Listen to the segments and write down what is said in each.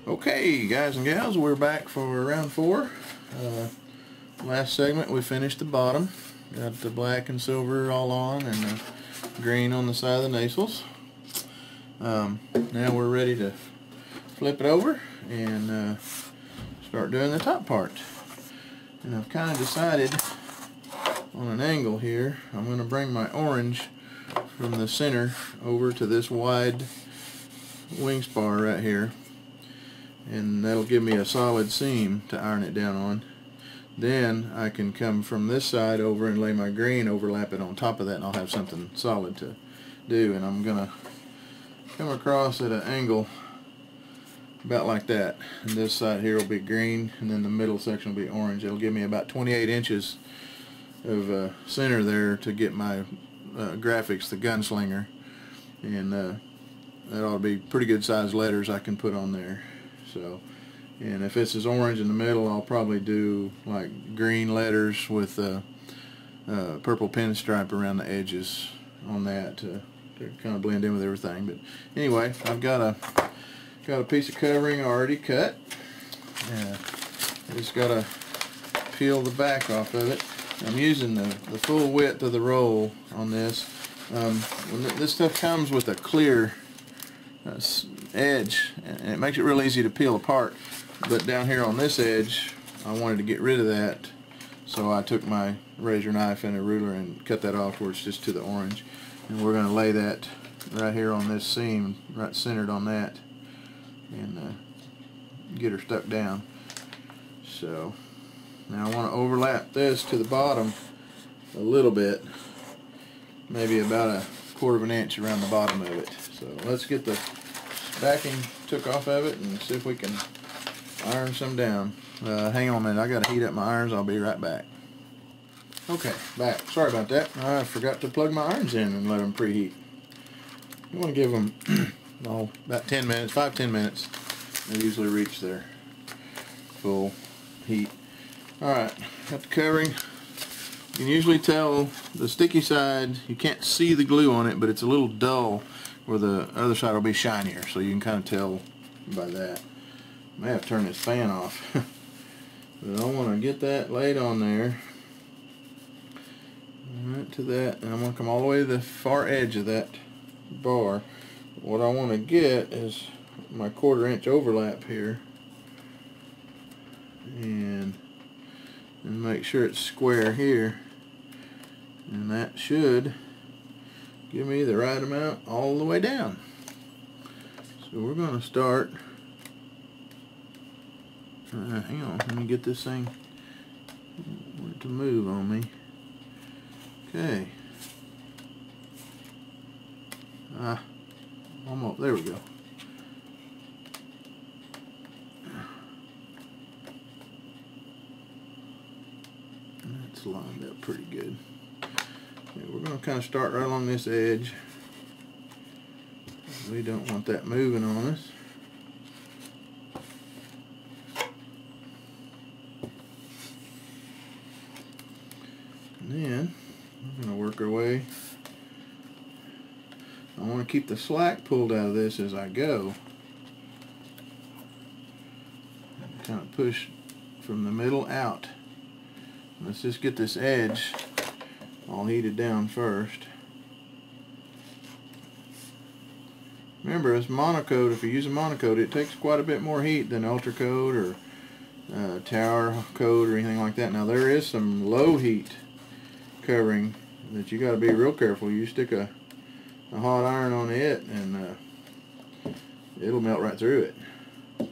Okay, guys and gals, we're back for round 4. Last segment we finished the bottom. Got the black and silver all on and the green on the side of the nacelles. Now we're ready to flip it over and start doing the top part. And I've kind of decided on an angle here. I'm going to bring my orange from the center over to this wide wing spar right here. And that'll give me a solid seam to iron it down on. Then I can come from this side over and lay my green, overlap it on top of that, and I'll have something solid to do. And I'm gonna come across at an angle about like that, and this side here will be green and then the middle section will be orange. It'll give me about 28 inches of center there to get my graphics, the GunSlinger, and that ought to be pretty good sized letters I can put on there. So, and if this is orange in the middle, I'll probably do like green letters with a purple pinstripe around the edges on that to kind of blend in with everything. But anyway, I've got a piece of covering already cut. I just got to peel the back off of it. I'm using the full width of the roll on this. When this stuff comes with a clear edge, and it makes it real easy to peel apart, but down here on this edge I wanted to get rid of that, so I took my razor knife and a ruler and cut that off where it's just to the orange, and we're going to lay that right here on this seam, right centered on that, and get her stuck down. So now I want to overlap this to the bottom a little bit, maybe about a 1/4 of an inch around the bottom of it. So let's get the backing took off of it and see if we can iron some down. Hang on a minute, I gotta heat up my irons. I'll be right back. Okay, back. Sorry about that. I forgot to plug my irons in and let them preheat. You want to give them about 10 minutes, 5-10 minutes. They usually reach their full heat. Alright, got the covering. You can usually tell the sticky side, you can't see the glue on it, but it's a little dull, where the other side will be shinier, so you can kind of tell by that. I may have to turn this fan off. But I want to get that laid on there. Right to that, and I'm going to come all the way to the far edge of that bar. What I want to get is my 1/4 inch overlap here, and make sure it's square here, and that should give me the right amount all the way down. So we're going to start. Hang on, let me get this thing to move on me. Okay. Almost. There we go. That's lined up pretty good. Okay, we're going to kind of start right along this edge. We don't want that moving on us. And then we're going to work our way. I want to keep the slack pulled out of this as I go. Kind of push from the middle out. Let's just get this edge all heated down first. Remember, it's monocoat. If you use a monocoat, it takes quite a bit more heat than ultra coat or tower coat or anything like that. Now there is some low heat covering that you got to be real careful. You stick a hot iron on it and it'll melt right through it. But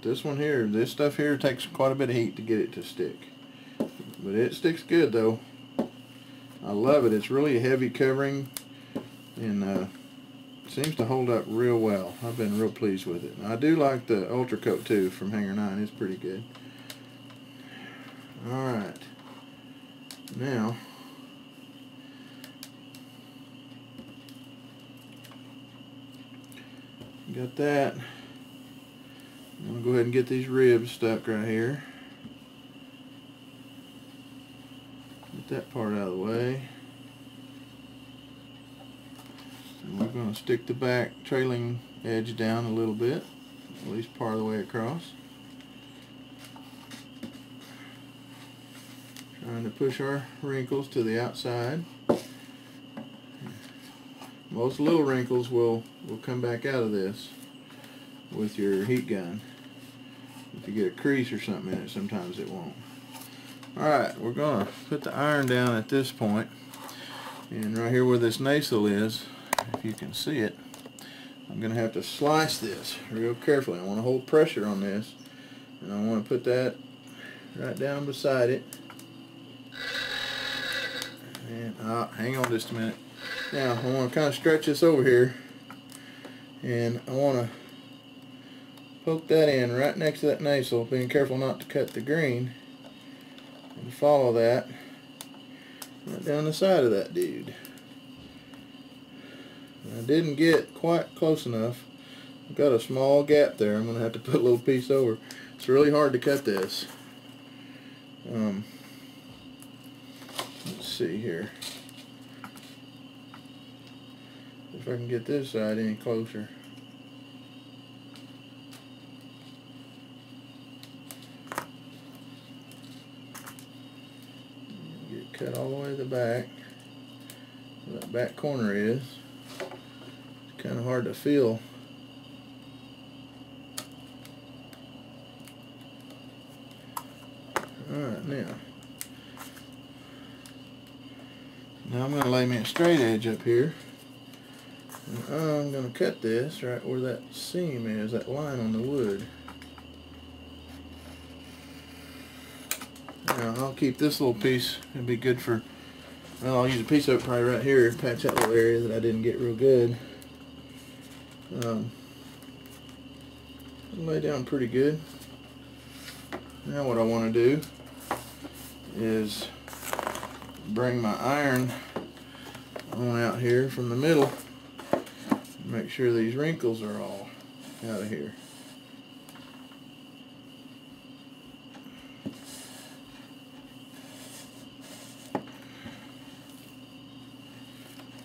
this one here, this stuff here takes quite a bit of heat to get it to stick. But it sticks good though. I love it. It's really a heavy covering, and seems to hold up real well. I've been real pleased with it. And I do like the Ultra Coat too from Hanger 9. It's pretty good. Alright. Now, got that. I'm going to go ahead and get these ribs stuck right here. Get that part out of the way. And we're going to stick the back trailing edge down a little bit, at least part of the way across. Trying to push our wrinkles to the outside. Most little wrinkles will come back out of this with your heat gun. If you get a crease or something in it, sometimes it won't. Alright, we're going to put the iron down at this point. And right here where this nasal is, if you can see it, I'm going to have to slice this real carefully. I want to hold pressure on this. And I want to put that right down beside it. And hang on just a minute. Now I want to kind of stretch this over here, and I want to poke that in right next to that nasal, being careful not to cut the green, and follow that right down the side of that dude. I didn't get quite close enough. I've got a small gap there. I'm going to have to put a little piece over. It's really hard to cut this. Let's see here. If I can get this side any closer. Get cut all the way to the back. Where that back corner is. It's kind of hard to feel. Alright, now I'm going to lay me a straight edge up here. And I'm going to cut this right where that seam is, that line on the wood. Now I'll keep this little piece. It'll be good for, well, I'll use a piece of it probably right here, patch that little area that I didn't get real good. Lay down pretty good. Now what I want to do is bring my iron on out here from the middle. Make sure these wrinkles are all out of here.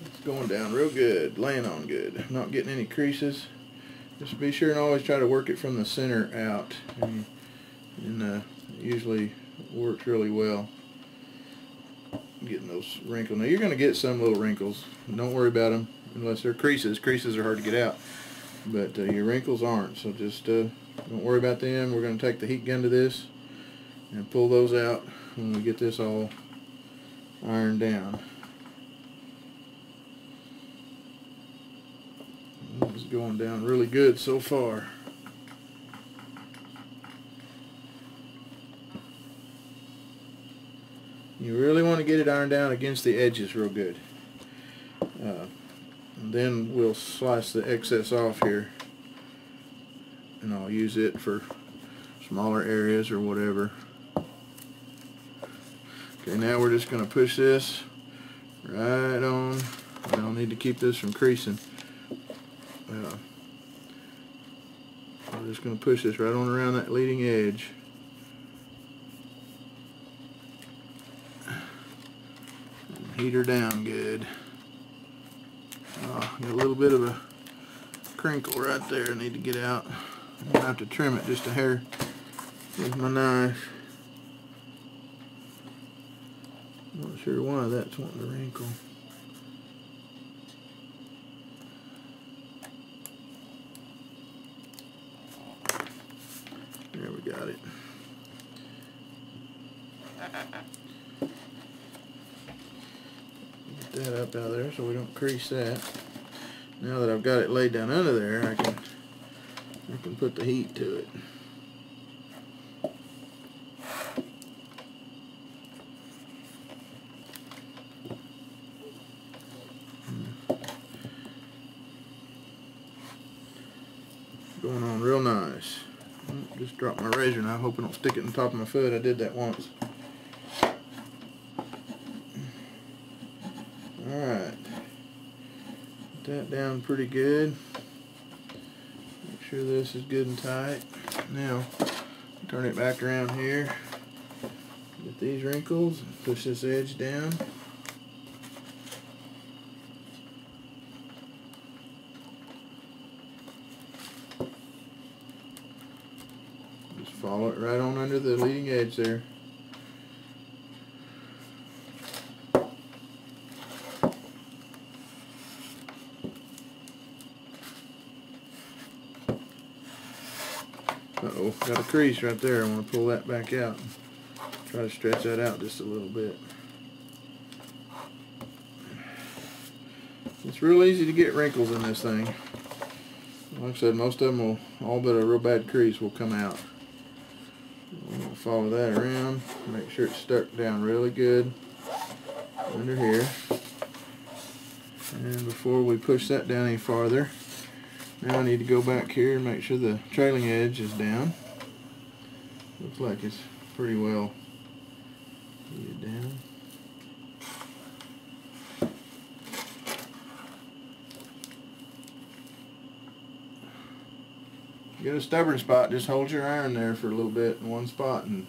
It's going down real good, laying on good, not getting any creases. Just be sure and always try to work it from the center out, and it usually works really well. Getting those wrinkles. Now you're going to get some little wrinkles. Don't worry about them unless they're creases. Creases are hard to get out, but your wrinkles aren't. So just don't worry about them. We're going to take the heat gun to this and pull those out when we get this all ironed down. It's going down really good so far. You really want to get it ironed down against the edges real good. And then we'll slice the excess off here, and I'll use it for smaller areas or whatever. Okay, now we're just going to push this right on. I don't need to keep this from creasing. I'm just going to push this right on around that leading edge. Heat her down good. Got a little bit of a crinkle right there I need to get out. I'm going to have to trim it just a hair with my knife. Not sure why that's wanting to wrinkle. There, we got it. Get that up out of there so we don't crease that. Now that I've got it laid down under there, I can put the heat to it. Going on real nice. Just dropped my razor now. I hope I don't stick it in the top of my foot. I did that once. Alright. Put that down pretty good. Make sure this is good and tight. Now, turn it back around here. Get these wrinkles. Push this edge down. Just follow it right on under the leading edge there. Uh-oh, got a crease right there. I want to pull that back out. Try to stretch that out just a little bit. It's real easy to get wrinkles in this thing. Like I said, most of them will, all but a real bad crease will come out. I'm going to follow that around. Make sure it's stuck down really good under here. And before we push that down any farther, now I need to go back here and make sure the trailing edge is down. Looks like it's pretty well heated down. Get a stubborn spot, just hold your iron there for a little bit in one spot and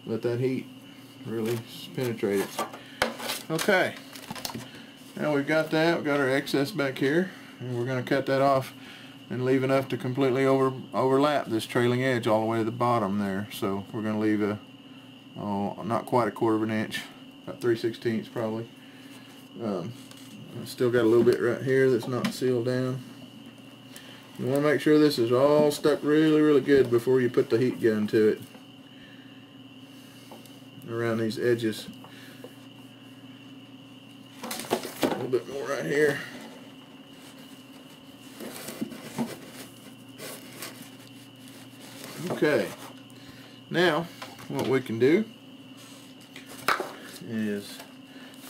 let that heat really penetrate it. Okay, now we've got that, we've got our excess back here, and we're going to cut that off and leave enough to completely overlap this trailing edge all the way to the bottom there. So we're going to leave a, not quite a 1/4 of an inch, about 3/16 probably. Still got a little bit right here that's not sealed down. You want to make sure this is all stuck really, really good before you put the heat gun to it around these edges. A little bit more right here. Okay, now what we can do is,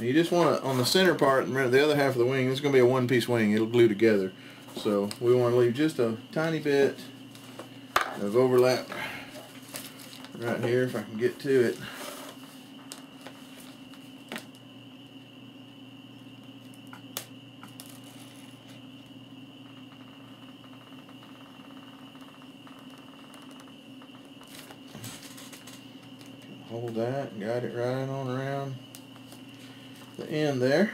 you just want to, on the center part and the other half of the wing, it's going to be a one-piece wing, it'll glue together. So we want to leave just a tiny bit of overlap right here if I can get to it. Hold that and guide it right on around the end there.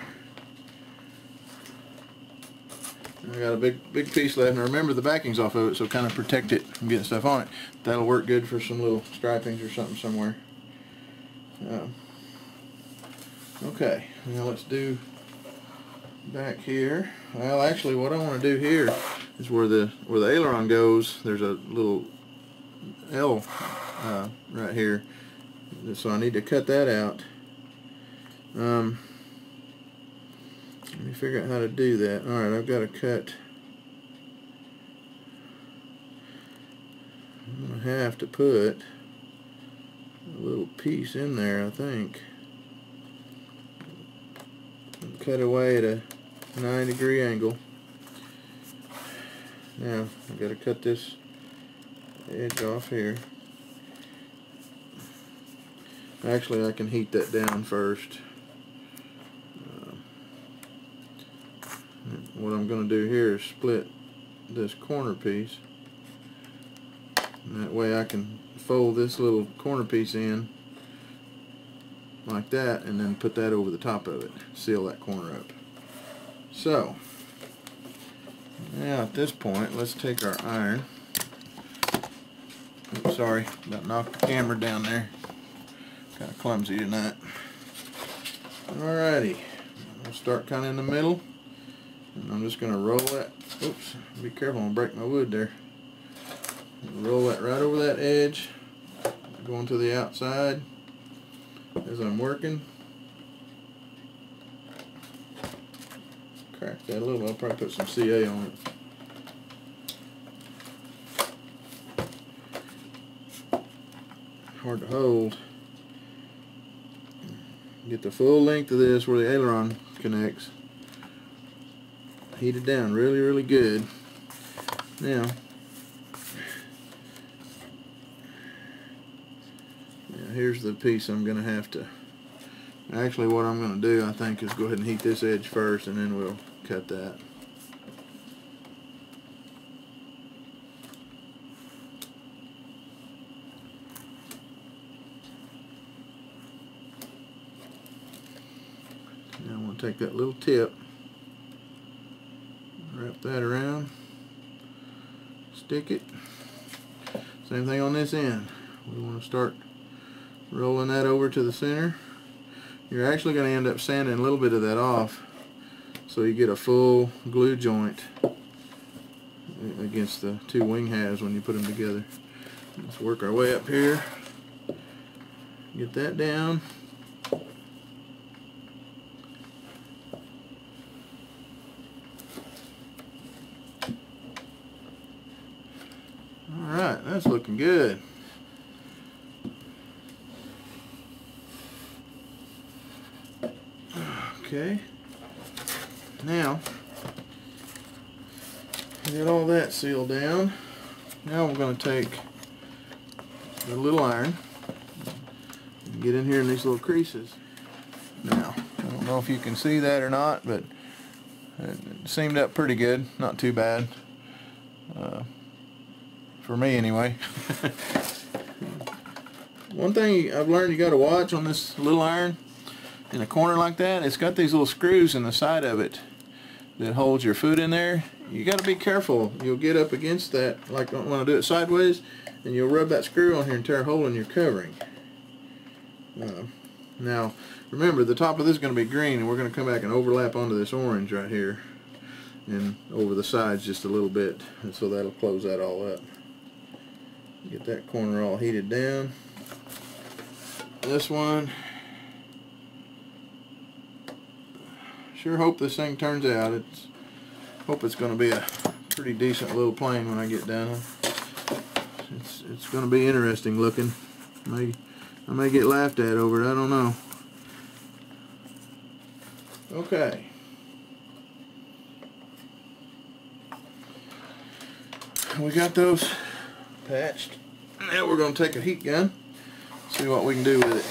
I got a big piece left, and remember the backing's off of it, so kind of protect it from getting stuff on it. That'll work good for some little stripings or something somewhere. Okay, now let's do back here. Well, actually, what I want to do here is where the aileron goes. There's a little L right here, so I need to cut that out. Let me figure out how to do that. Alright, I've got to cut. I'm going to have to put a little piece in there, I think. Cut away at a 9-degree angle. Now, I've got to cut this edge off here. Actually, I can heat that down first. What I'm going to do here is split this corner piece, and that way I can fold this little corner piece in like that and then put that over the top of it, seal that corner up. So now at this point, let's take our iron. Oops, sorry, about knocked the camera down there. Kind of clumsy tonight. Alrighty, I'll start kind of in the middle. And I'm just going to roll that, oops, be careful, I'm going to break my wood there. Roll that right over that edge, going to the outside as I'm working. Crack that a little, I'll probably put some CA on it. hard to hold. Get the full length of this where the aileron connects. Heat it down really, really good. Now, here's the piece I'm going to have to... Actually, what I'm going to do, I think, is go ahead and heat this edge first, and then we'll cut that. Now I'm going to take that little tip, wrap that around, stick it. Same thing on this end. We want to start rolling that over to the center. You're actually going to end up sanding a little bit of that off so you get a full glue joint against the two wing halves when you put them together. Let's work our way up here. Get that down. Alright, that's looking good. Okay, now get all that sealed down. Now we're going to take the little iron and get in here in these little creases. Now, I don't know if you can see that or not, but it seamed up pretty good, not too bad. For me anyway. One thing I've learned you got to watch on this little iron, in a corner like that, it's got these little screws in the side of it that holds your food in there. You got to be careful. You'll get up against that, like when I do it sideways, and you'll rub that screw on here and tear a hole in your covering. Now, remember, the top of this is going to be green, and we're going to come back and overlap onto this orange right here, and over the sides just a little bit, and so that'll close that all up. Get that corner all heated down. This one, sure hope this thing turns out. Hope it's going to be a pretty decent little plane when I get done. It's going to be interesting looking. I may get laughed at over it. I don't know. Okay. We got those patched. Now we're going to take a heat gun, see what we can do with it.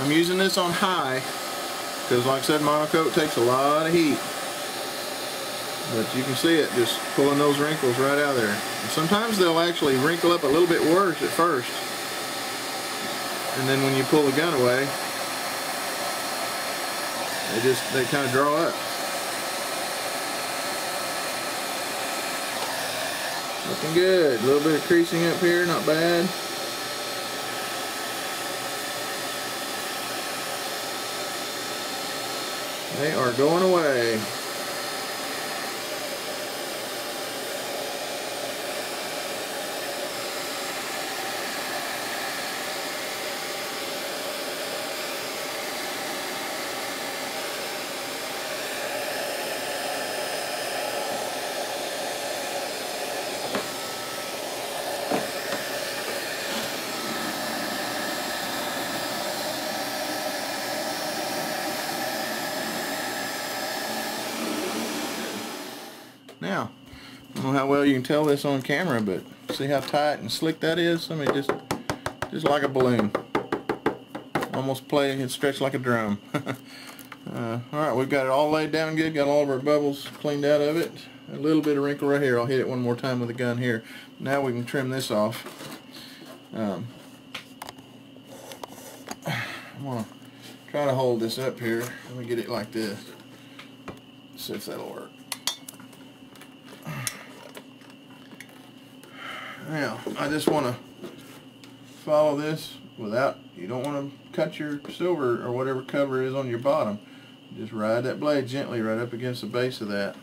I'm using this on high because, like I said, monocoat takes a lot of heat. But you can see it just pulling those wrinkles right out of there. And sometimes they'll actually wrinkle up a little bit worse at first, and then when you pull the gun away, they kind of draw up. Looking good. A little bit of creasing up here, not bad. They are going away. Now, I don't know how well you can tell this on camera, but see how tight and slick that is? I mean, just like a balloon. Almost play and stretch like a drum. Alright, we've got it all laid down good, got all of our bubbles cleaned out of it. A little bit of wrinkle right here. I'll hit it one more time with the gun here. Now we can trim this off. I'm going to try to hold this up here. Let me get it like this. See if that'll work. Now, I just want to follow this without, you don't want to cut your silver or whatever cover is on your bottom. Just ride that blade gently right up against the base of that.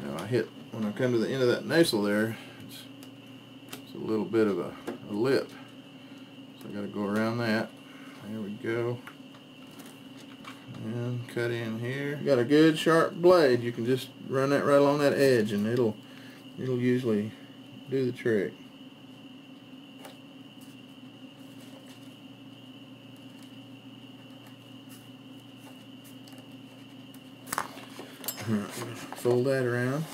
Now when I come to the end of that nasal there, it's a little bit of a lip. So I got to go around that. There we go. And cut in here. Got a good sharp blade. You can just run that right along that edge and it'll usually do the trick. Fold that around.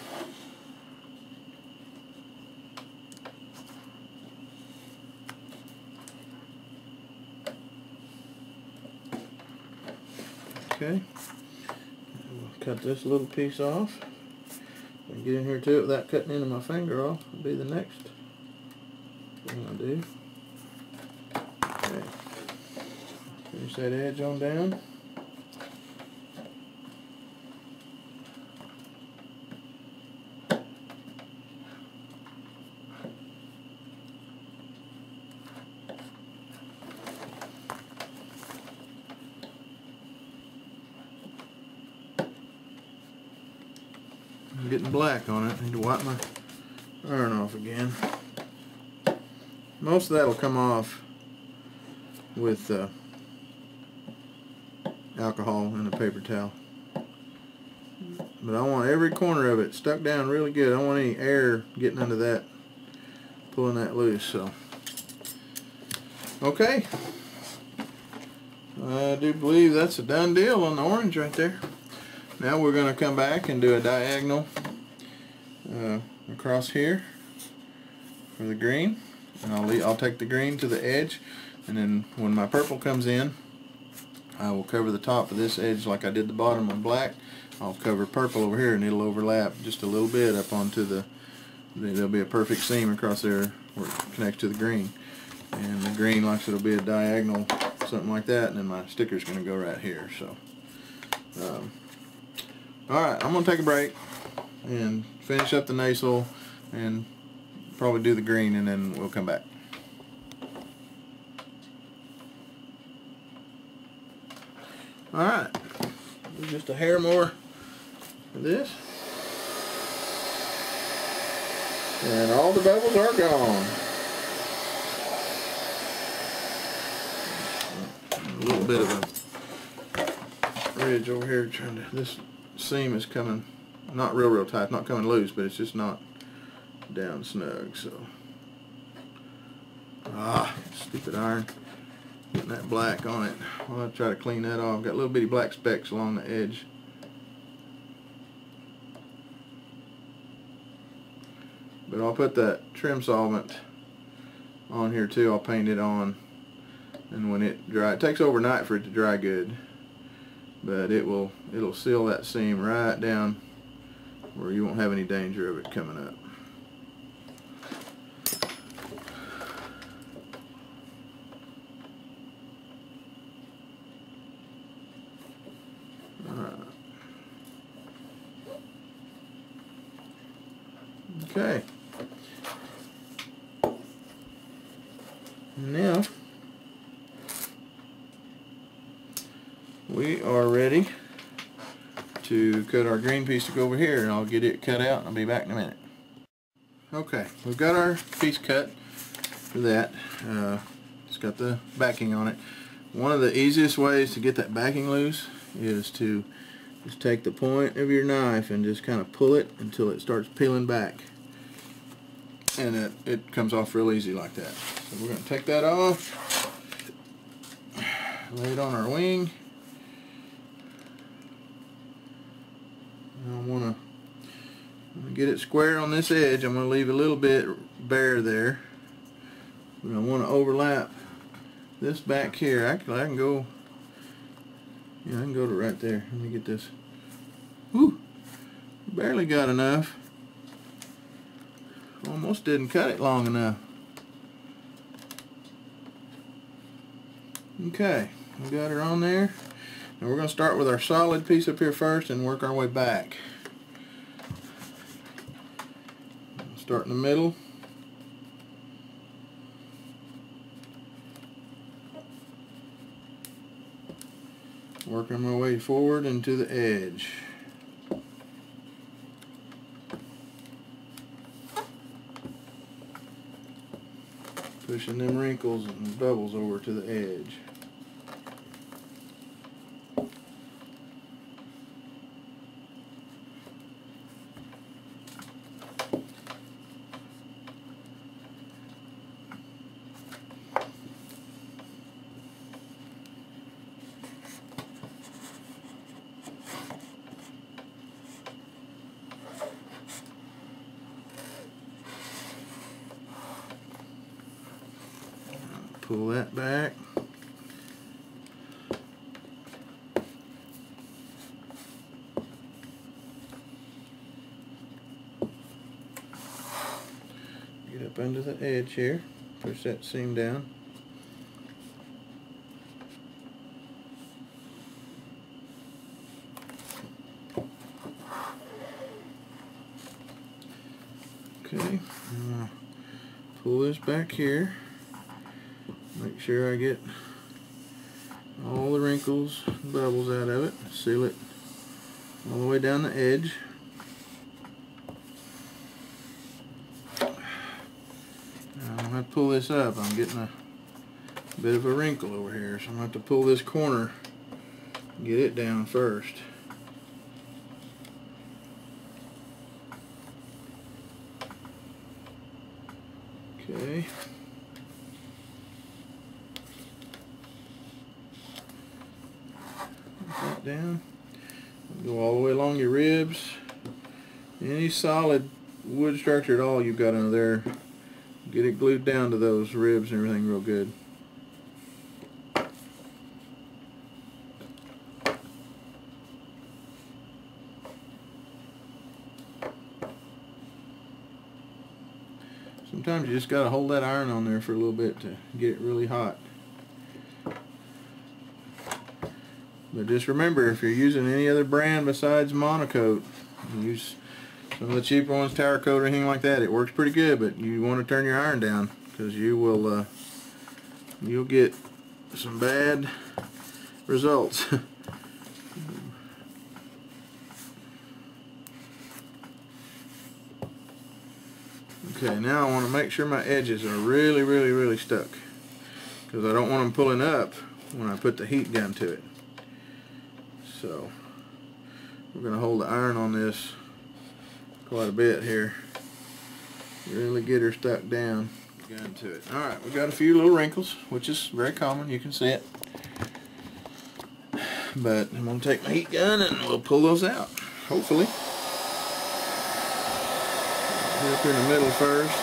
Okay. We'll cut this little piece off. And get in here too without cutting into my finger off. Will be the next thing I do. Okay. Finish that edge on down. I'm getting black on it. I need to wipe my iron off again. Most of that will come off with alcohol and a paper towel. But I want every corner of it stuck down really good. I don't want any air getting under that, pulling that loose. So, okay. I do believe that's a done deal on the orange right there. Now we're going to come back and do a diagonal across here for the green, and I'll take the green to the edge, and then when my purple comes in, I will cover the top of this edge like I did the bottom on black. I'll cover purple over here, and it'll overlap just a little bit up onto there'll be a perfect seam across there where it connects to the green, and the green, like I said, will be a diagonal, something like that, and then my sticker's going to go right here. So. Alright, I'm going to take a break and finish up the nasal and probably do the green, and then we'll come back. Alright, just a hair more of this. And all the bubbles are gone. A little bit of a ridge over here trying to... This seam is coming not real tight, not coming loose, but it's just not down snug. So stupid iron, getting that black on it. I'll try to clean that off. Got little bitty black specks along the edge. But I'll put that trim solvent on here too. I'll paint it on, and when it dries, it takes overnight for it to dry good, but it'll seal that seam right down where you won't have any danger of it coming up. Alright. Okay. Now we are ready to cut our green piece to go over here, and I'll get it cut out and I'll be back in a minute. Okay, we've got our piece cut for that. It's got the backing on it. One of the easiest ways to get that backing loose is to just take the point of your knife and just kind of pull it until it starts peeling back, and it comes off real easy like that. So we're going to take that off, lay it on our wing. I want to get it square on this edge. I'm going to leave a little bit bare there, but I want to overlap this back here. Actually, I can go, yeah, I can go to right there. Let me get this. Whew, barely got enough. Almost didn't cut it long enough. Okay, we got her on there. And we're going to start with our solid piece up here first and work our way back. Start in the middle. Working my way forward into the edge. Pushing them wrinkles and bubbles over to the edge. pull that back. Get up under the edge here, push that seam down. Okay, pull this back here, make sure I get all the wrinkles and bubbles out of it, seal it all the way down the edge. Now I'm going to pull this up. I'm getting a bit of a wrinkle over here, so I'm going to have to pull this corner and get it down first. Okay. Put that down. Go all the way along your ribs. Any solid wood structure at all you've got under there, get it glued down to those ribs and everything real good. Sometimes you just got to hold that iron on there for a little bit to get it really hot. But just remember, if you're using any other brand besides Monocoat, use some of the cheaper ones, Tower Coat or anything like that. It works pretty good, but you want to turn your iron down because you will you'll get some bad results. Okay, now I want to make sure my edges are really stuck, because I don't want them pulling up when I put the heat gun to it. So we're going to hold the iron on this quite a bit here. Really get her stuck down. Gun to it. Alright, we've got a few little wrinkles, which is very common. You can see it. But I'm going to take my heat gun and we'll pull those out, hopefully. Get up here in the middle first.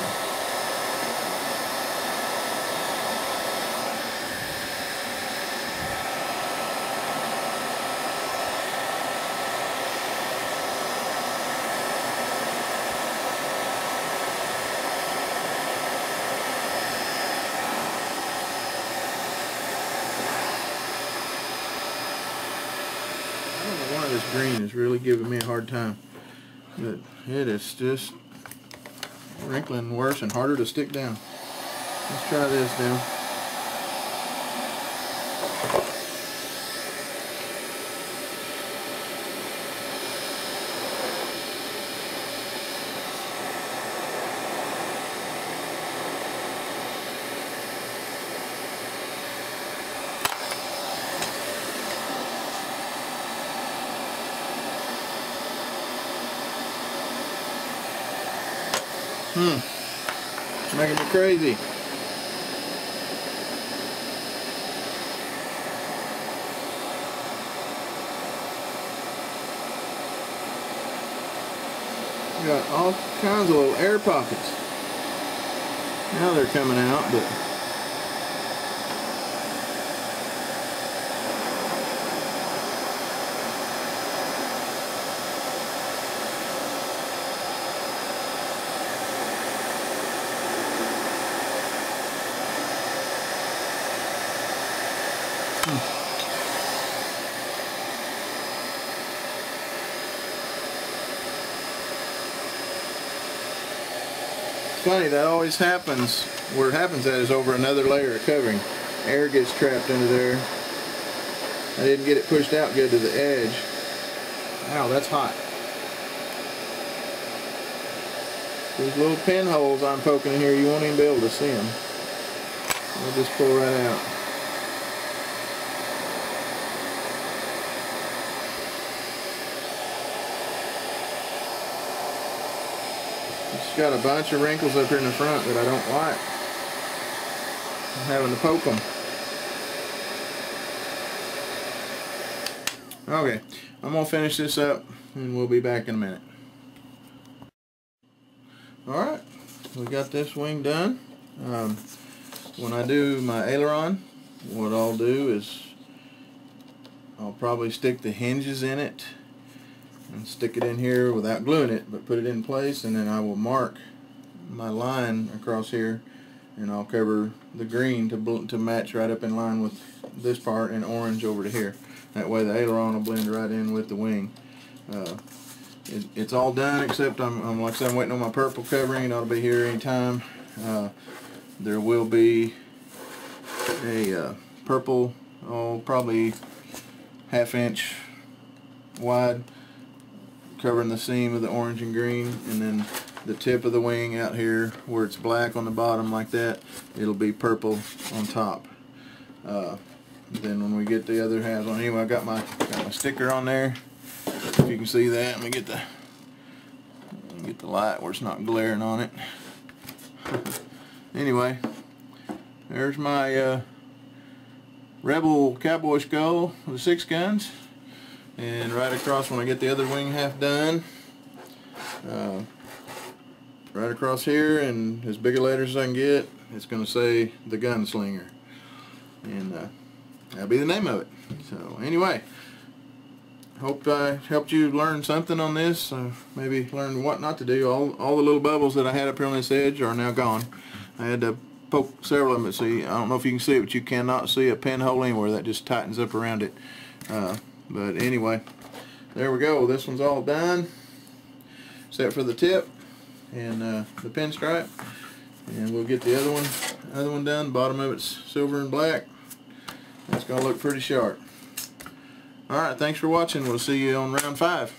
I don't know why this green is really giving me a hard time, but it is just wrinkling worse and harder to stick down. Let's try this now. It's making me crazy. We got all kinds of little air pockets. Now they're coming out, but funny, that always happens. Where it happens at is over another layer of covering. Air gets trapped under there. I didn't get it pushed out good to the edge. Ow, that's hot. These little pinholes I'm poking in here, you won't even be able to see them. I'll just pull right out. It's got a bunch of wrinkles up here in the front that I don't like. I'm having to poke them. Okay, I'm going to finish this up and we'll be back in a minute. Alright, we got this wing done. when I do my aileron, what I'll do is I'll probably stick the hinges in it and stick it in here without gluing it, but put it in place, and then I will mark my line across here, and I'll cover the green to match right up in line with this part, and orange over to here. That way the aileron will blend right in with the wing. It's all done except I'm like I said, I'm waiting on my purple covering. It ought to be here anytime. There will be a purple, probably 1/2 inch wide, covering the seam of the orange and green, and then the tip of the wing out here where it's black on the bottom like that, it'll be purple on top. Then when we get the other halves on, anyway, I got my sticker on there. If you can see that, let me get the light where it's not glaring on it. Anyway, there's my Rebel cowboy skull with 6 guns, and right across, when I get the other wing half done, right across here, and as big a letters as I can get, it's going to say the GunSlinger, and that'll be the name of it. So anyway, hope I helped you learn something on this. Maybe learn what not to do. All the little bubbles that I had up here on this edge are now gone. I had to poke several of them. See, I don't know if you can see it, but you cannot see a pinhole anywhere. That just tightens up around it. But anyway, there we go. This one's all done, except for the tip and the pinstripe. And we'll get the other one done. Bottom of it's silver and black. It's gonna look pretty sharp. Alright, thanks for watching. We'll see you on round 5.